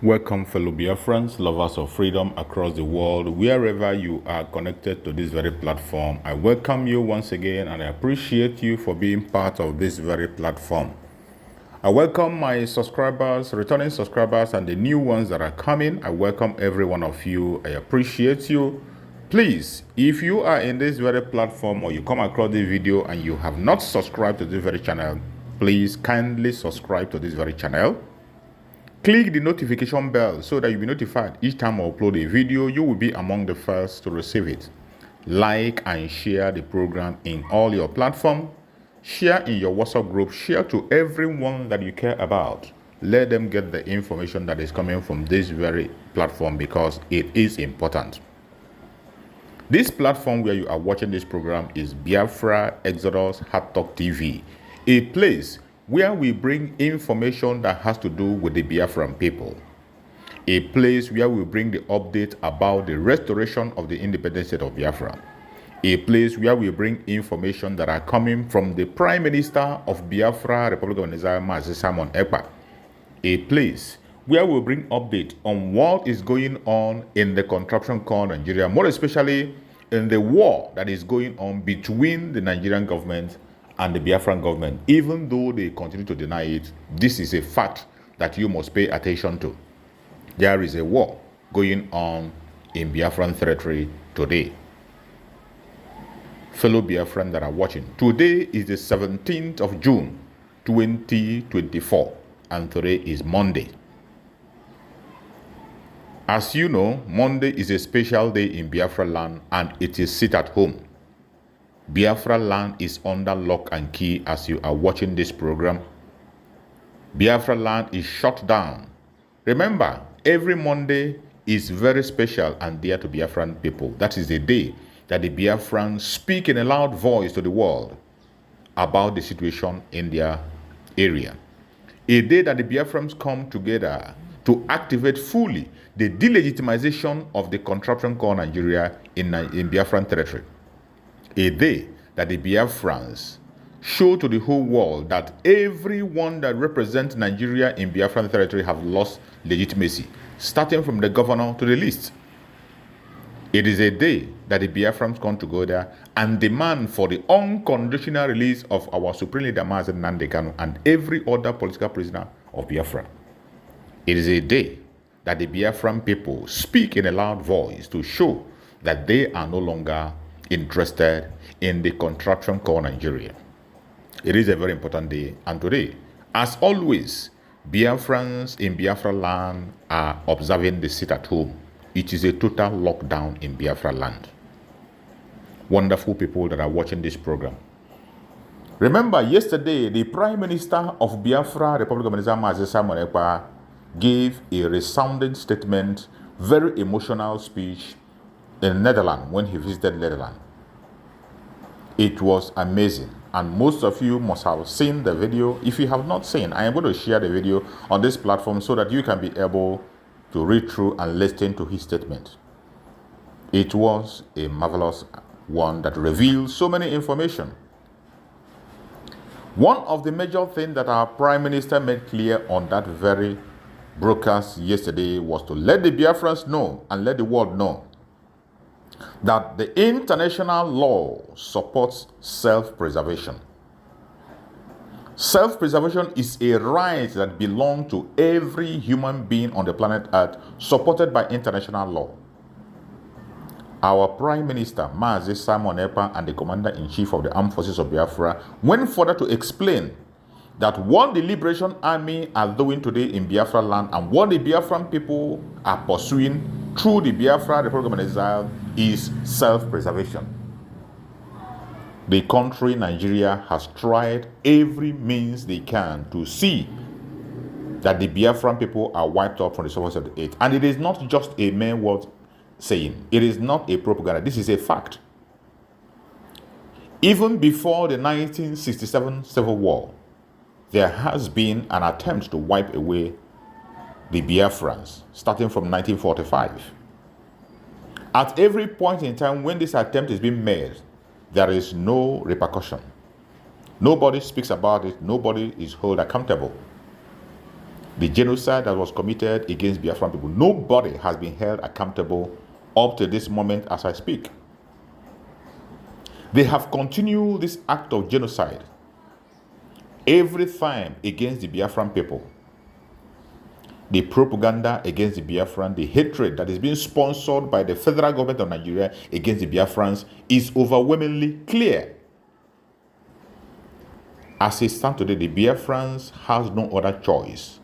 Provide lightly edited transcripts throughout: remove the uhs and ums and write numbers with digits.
Welcome, fellow Biafrans, lovers of freedom across the world, wherever you are connected to this very platform. I welcome you once again and I appreciate you for being part of this very platform. I welcome my subscribers, returning subscribers, and the new ones that are coming. I welcome every one of you. I appreciate you. Please, if you are in this very platform or you come across this video and you have not subscribed to this very channel, please kindly subscribe to this very channel. Click the notification bell so that you'll be notified each time I upload a video. You will be among the first to receive it. Like and share the program in all your platforms. Share in your WhatsApp group. Share to everyone that you care about. Let them get the information that is coming from this very platform because it is important. This platform where you are watching this program is Biafra Exodus Hard Talk TV, a place where we bring information that has to do with the Biafran people. A place where we bring the update about the restoration of the independent state of Biafra. A place where we bring information that are coming from the Prime Minister of Biafra, Republic of Nigeria, Simon Ekpa. A place where we bring update on what is going on in the contraption called Nigeria, more especially in the war that is going on between the Nigerian government and the Biafran government. Even though they continue to deny it, this is a fact that you must pay attention to. There is a war going on in Biafran territory today. Fellow Biafran that are watching, today is the 17th of June 2024 and today is Monday. As you know, Monday is a special day in Biafra land and it is sit at home. Biafra land is under lock and key as you are watching this program. Biafra land is shut down. Remember, every Monday is very special and dear to Biafran people. That is the day that the Biafrans speak in a loud voice to the world about the situation in their area. A day that the Biafrans come together to activate fully the delegitimization of the contraption called Nigeria in Biafran territory. A day that the Biafrans show to the whole world that everyone that represents Nigeria in Biafran territory have lost legitimacy, starting from the governor to the least. It is a day that the Biafrans come together and demand for the unconditional release of our Supreme Leader Mazen Nnamdi Kanu and every other political prisoner of Biafra. It is a day that the Biafran people speak in a loud voice to show that they are no longer interested in the contraption called Nigeria. It is a very important day, and today, as always, Biafrans in Biafra land are observing the sit at home. It is a total lockdown in Biafra land. Wonderful people that are watching this program. Remember, yesterday, the Prime Minister of Biafra, Republic of Nigeria, Simon Ekpa, gave a resounding statement, very emotional speech in Netherlands when he visited Netherlands. It was amazing, and most of you must have seen the video. If you have not seen, I am going to share the video on this platform so that you can be able to read through and listen to his statement. It was a marvelous one that reveals so many information. One of the major things that our Prime Minister made clear on that very broadcast yesterday was to let the Biafrans know and let the world know that the international law supports self-preservation. Self-preservation is a right that belongs to every human being on the planet Earth, supported by international law. Our Prime Minister, Mazi Simon Ekpa, and the Commander-in-Chief of the Armed Forces of Biafra went further to explain that what the Liberation Army are doing today in Biafra land and what the Biafran people are pursuing through the Biafra Republic of Nigeria is self-preservation. The country, Nigeria, has tried every means they can to see that the Biafran people are wiped out from the surface of the earth. And it is not just a mere word saying. It is not a propaganda. This is a fact. Even before the 1967 Civil War, there has been an attempt to wipe away the Biafrans, starting from 1945. At every point in time when this attempt is being made, there is no repercussion. Nobody speaks about it. Nobody is held accountable. The genocide that was committed against Biafran people, nobody has been held accountable up to this moment as I speak. They have continued this act of genocide every time against the Biafran people. The propaganda against the Biafran, the hatred that is being sponsored by the federal government of Nigeria against the Biafrans is overwhelmingly clear. As it stands today, the Biafrans has no other choice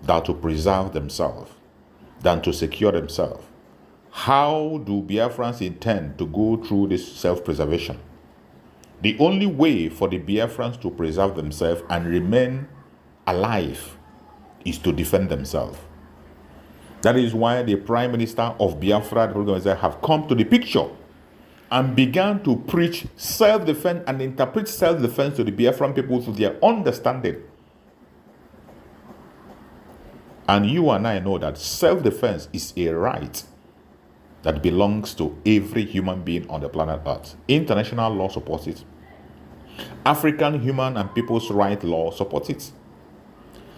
than to preserve themselves, than to secure themselves. How do Biafrans intend to go through this self-preservation? The only way for the Biafrans to preserve themselves and remain alive is to defend themselves. That is why the Prime Minister of Biafra, the organizer, have come to the picture and began to preach self-defense and interpret self-defense to the Biafran people to their understanding. And you and I know that self-defense is a right that belongs to every human being on the planet Earth. International law supports it. African human and people's right law supports it.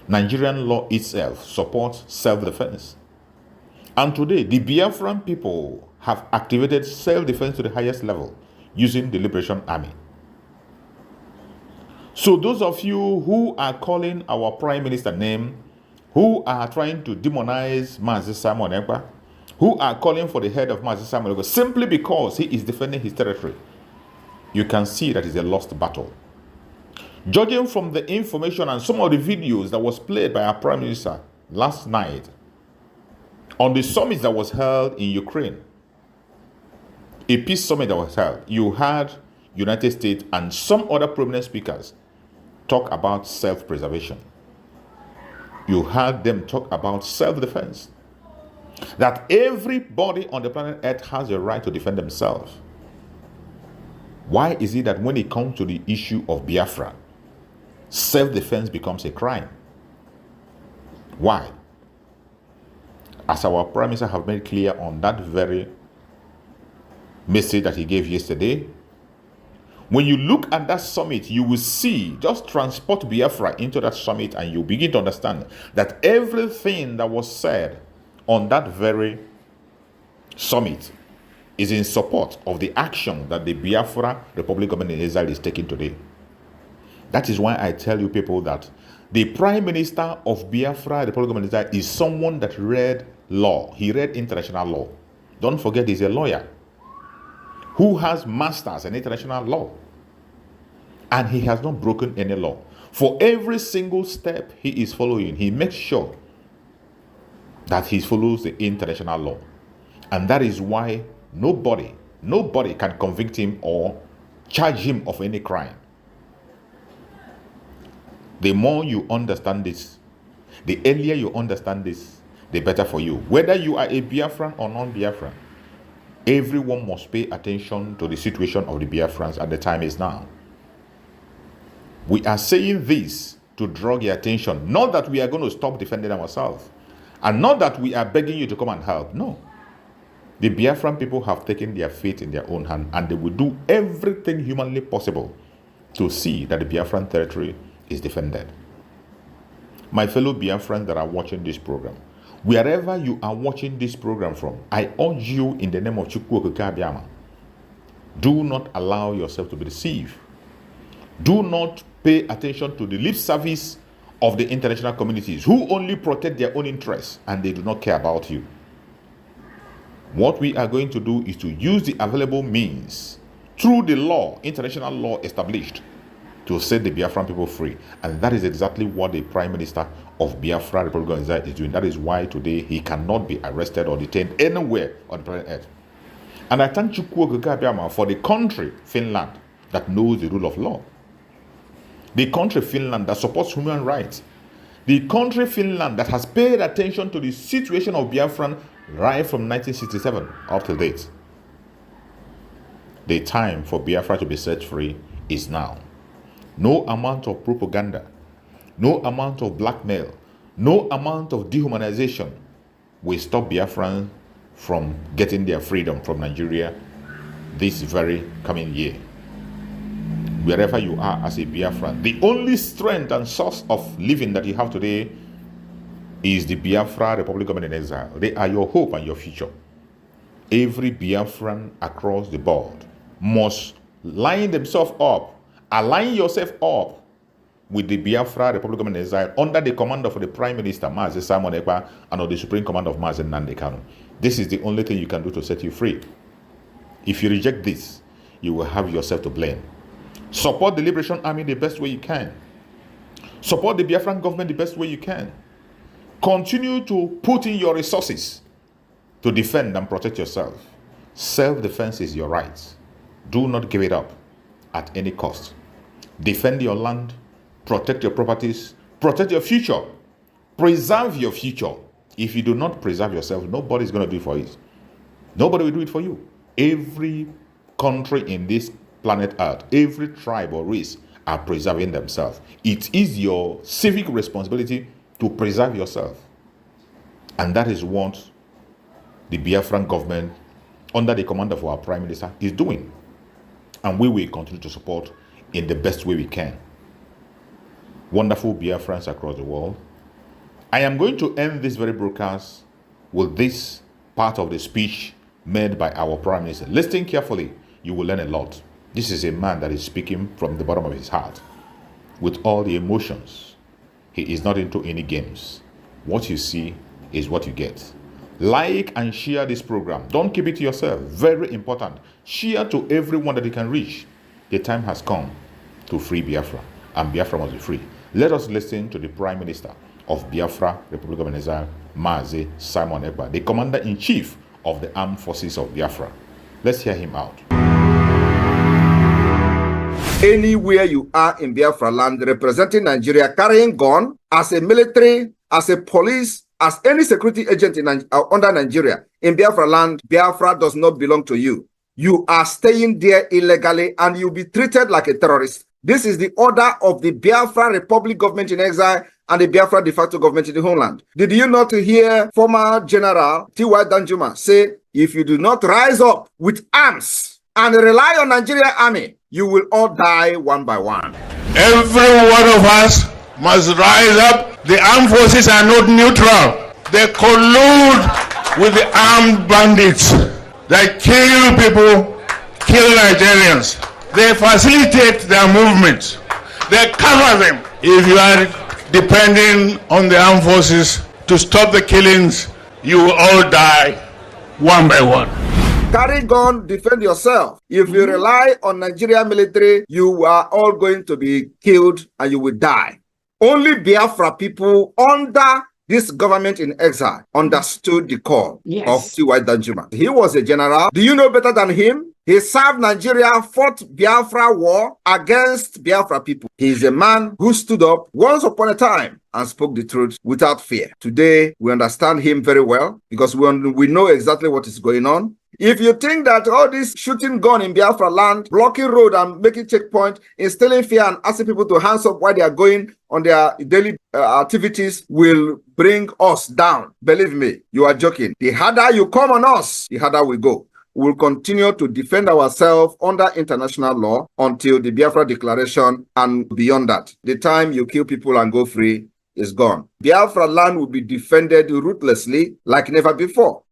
Nigerian law itself supports self-defense. And today, the Biafran people have activated self-defense to the highest level using the Liberation Army. So those of you who are calling our Prime Minister name, who are trying to demonize Mazi Simon Ekpa, who are calling for the head of Mazi Simon Ekpa simply because he is defending his territory, you can see that it's a lost battle. Judging from the information and some of the videos that was played by our Prime Minister last night on the summit that was held in Ukraine, a peace summit that was held, you had United States and some other prominent speakers talk about self-preservation. You heard them talk about self-defense. That everybody on the planet Earth has a right to defend themselves. Why is it that when it comes to the issue of Biafra, self-defense becomes a crime? Why? As our Prime Minister have made clear on that very message that he gave yesterday, when you look at that summit, you will see, just transport Biafra into that summit and you begin to understand that everything that was said on that very summit is in support of the action that the Biafra Republic Government in Israel is taking today. That is why I tell you people that the Prime Minister of Biafra Republic Government in Israel is someone that read law. He read international law. Don't forget he's a lawyer who has masters in international law. And he has not broken any law. For every single step he is following, he makes sure that he follows the international law. And that is why nobody can convict him or charge him of any crime. The more you understand this, the earlier you understand this, the better for you. Whether you are a Biafran or non-Biafran, everyone must pay attention to the situation of the Biafrans, and the time is now. We are saying this to draw your attention, not that we are going to stop defending ourselves, and not that we are begging you to come and help. No. The Biafran people have taken their fate in their own hand, and they will do everything humanly possible to see that the Biafran territory is defended. My fellow Biafrans that are watching this program, wherever you are watching this program from, I urge you in the name of Chukwu Okike Abiama, do not allow yourself to be deceived. Do not pay attention to the lip service of the international communities who only protect their own interests and they do not care about you. What we are going to do is to use the available means through the law, international law established, to set the Biafran people free. And that is exactly what the Prime Minister of Biafra Republic of Israel is doing. That is why today he cannot be arrested or detained anywhere on the planet Earth. And I thank Chukwu Okike Abiama for the country, Finland, that knows the rule of law. The country, Finland, that supports human rights. The country, Finland, that has paid attention to the situation of Biafran right from 1967 up to date. The time for Biafra to be set free is now. No amount of propaganda, no amount of blackmail, no amount of dehumanization will stop Biafrans from getting their freedom from Nigeria this very coming year. Wherever you are as a Biafran, the only strength and source of living that you have today is the Biafra Republic Government in Exile. They are your hope and your future. Every Biafran across the board must line themselves up, align yourself up with the Biafra Republic Government in Exile under the command of the Prime Minister, Mazi Simon Ekpa, and of the Supreme Command of Mazi Nnamdi Kanu. This is the only thing you can do to set you free. If you reject this, you will have yourself to blame. Support the Liberation Army the best way you can. Support the Biafran government the best way you can. Continue to put in your resources to defend and protect yourself. Self-defense is your right. Do not give it up at any cost. Defend your land, protect your properties, protect your future, preserve your future. If you do not preserve yourself, nobody is going to do it for you. Nobody will do it for you. Every country in this planet Earth, every tribe or race are preserving themselves. It is your civic responsibility to preserve yourself. And that is what the Biafran government, under the command of our Prime Minister, is doing. And we will continue to support in the best way we can. Wonderful Biafrans across the world, I am going to end this very broadcast with this part of the speech made by our Prime Minister. Listen carefully, you will learn a lot. This is a man that is speaking from the bottom of his heart, with all the emotions. He is not into any games. What you see is what you get. Like and share this program. Don't keep it to yourself. Very important. Share to everyone that you can reach. The time has come to free Biafra, and Biafra must be free. Let us listen to the Prime Minister of Biafra Republic of Exile, Mazi Simon Ekpa, the Commander-in-Chief of the Armed Forces of Biafra. Let's hear him out. Anywhere you are in Biafra land representing Nigeria, carrying gun, as a military, as a police, as any security agent in under Nigeria, in Biafra land, Biafra does not belong to you. You are staying there illegally and you'll be treated like a terrorist. This is the order of the Biafra Republic government in exile and the Biafra de facto government in the homeland. Did you not hear former General T.Y. Danjuma say, if you do not rise up with arms and rely on Nigerian army, you will all die one by one. Every one of us must rise up. The armed forces are not neutral. They collude with the armed bandits. They kill people, kill Nigerians. They facilitate their movements. They cover them. If you are depending on the armed forces to stop the killings, you will all die one by one. Carry gun, defend yourself. If you rely on Nigerian military, you are all going to be killed and you will die. Only Biafra people under this government in exile understood the call of T.Y. Danjuma. He was a general. Do you know better than him? He served Nigeria, fought Biafra war against Biafra people. He is a man who stood up once upon a time and spoke the truth without fear. Today, we understand him very well because we know exactly what is going on. If you think that all this shooting gun in Biafra land, blocking road and making checkpoint, instilling fear and asking people to hands up while they are going on their daily activities will bring us down, believe me, you are joking. The harder you come on us, the harder we go. We will continue to defend ourselves under international law until the Biafra Declaration and beyond that. The time you kill people and go free is gone. Biafra land will be defended ruthlessly like never before.